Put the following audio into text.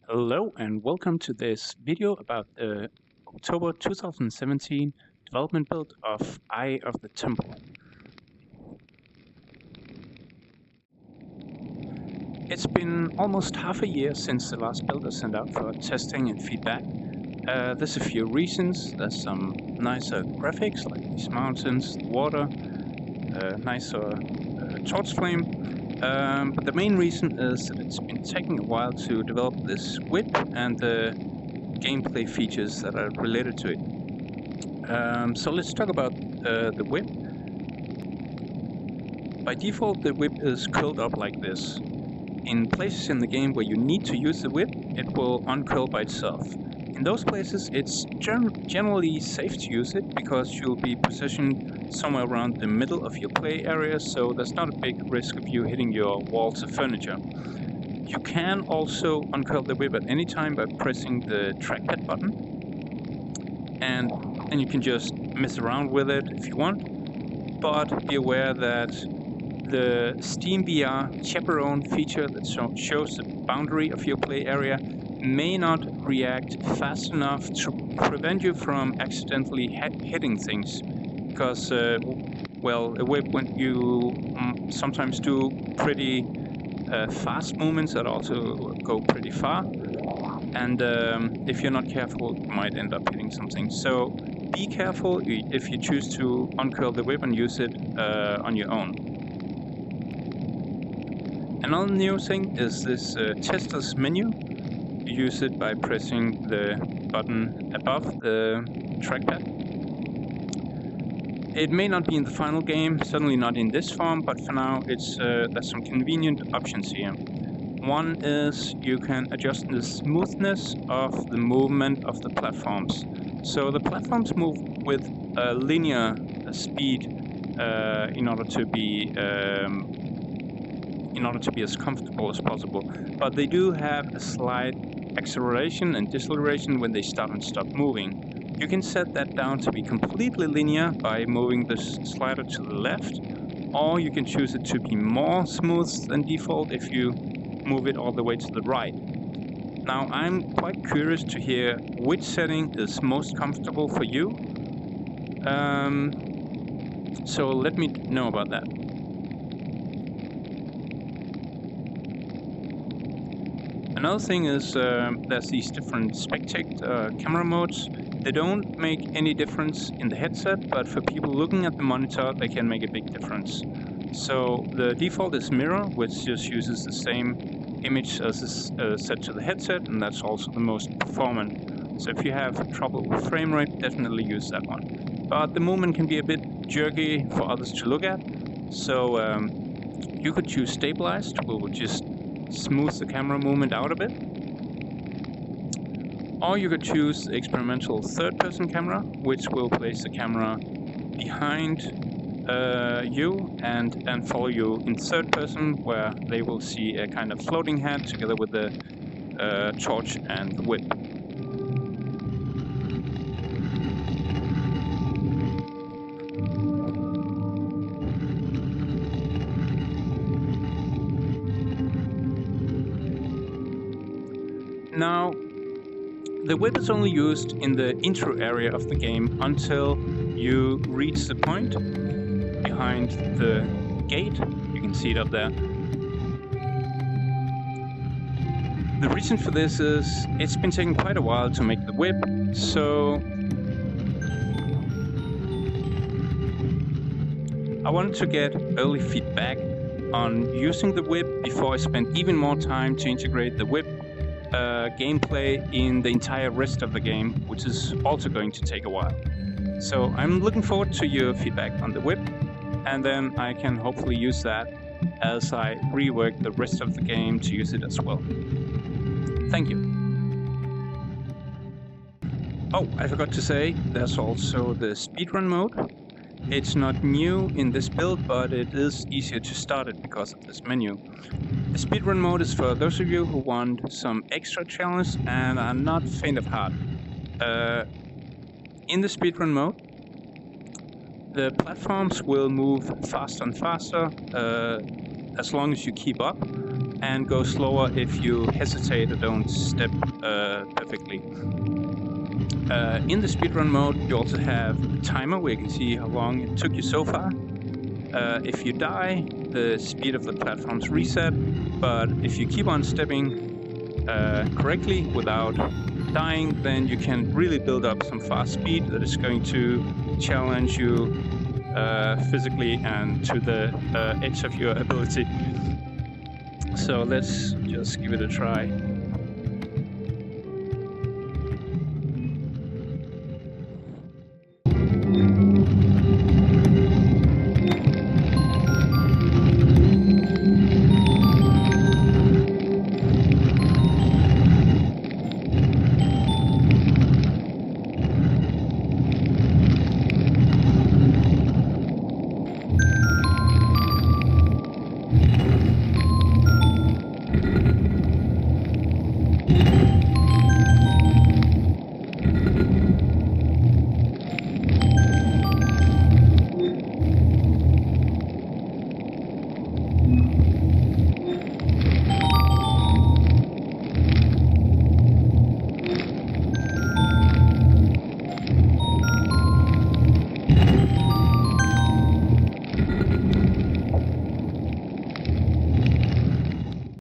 Hello and welcome to this video about the October 2017 development build of Eye of the Temple. It's been almost half a year since the last build was sent out for testing and feedback. There's a few reasons. There's some nicer graphics like these mountains, the water, nicer torch flame. But the main reason is that it's been taking a while to develop this whip and the gameplay features that are related to it. So let's talk about the whip. By default, the whip is curled up like this. In places in the game where you need to use the whip, it will uncurl by itself. In those places, it's generally safe to use it because you'll be positioned somewhere around the middle of your play area, so there's not a big risk of you hitting your walls of furniture. You can also uncurl the whip at any time by pressing the trackpad button, and then you can just mess around with it if you want, but be aware that the SteamVR Chaperone feature that shows the boundary of your play area may not react fast enough to prevent you from accidentally hitting things, because well, a whip, when you sometimes do pretty fast movements that also go pretty far, and if you're not careful, you might end up hitting something. So be careful if you choose to uncurl the whip and use it on your own. Another new thing is this tester's menu. You use it by pressing the button above the trackpad. It may not be in the final game, certainly not in this form, but for now there's some convenient options here. One is you can adjust the smoothness of the movement of the platforms. So the platforms move with a linear speed in order to be as comfortable as possible, but they do have a slight acceleration and deceleration when they start and stop moving. You can set that down to be completely linear by moving the slider to the left, or you can choose it to be more smooth than default if you move it all the way to the right. Now, I'm quite curious to hear which setting is most comfortable for you, so let me know about that. Another thing is there's these different spectate camera modes. They don't make any difference in the headset, but for people looking at the monitor, they can make a big difference. So the default is mirror, which just uses the same image as is set to the headset, and that's also the most performant. So if you have trouble with frame rate, definitely use that one. But the movement can be a bit jerky for others to look at, so you could choose stabilized, which will just smooth the camera movement out a bit. Or you could choose the experimental third-person camera, which will place the camera behind you and follow you in third person, where they will see a kind of floating head together with the torch and the whip. Now, the whip is only used in the intro area of the game until you reach the point behind the gate. You can see it up there. The reason for this is it's been taking quite a while to make the whip, so I wanted to get early feedback on using the whip before I spent even more time to integrate the whip gameplay in the entire rest of the game, which is also going to take a while. So I'm looking forward to your feedback on the whip, and then I can hopefully use that as I rework the rest of the game to use it as well. Thank you. Oh, I forgot to say, there's also the speedrun mode. It's not new in this build, but it is easier to start it because of this menu. The speedrun mode is for those of you who want some extra challenge and are not faint of heart. In the speedrun mode, the platforms will move faster and faster as long as you keep up, and go slower if you hesitate or don't step perfectly. In the speedrun mode, you also have a timer where you can see how long it took you so far. If you die, the speed of the platforms reset, but if you keep on stepping correctly without dying, then you can really build up some fast speed that is going to challenge you physically and to the edge of your ability. So let's just give it a try.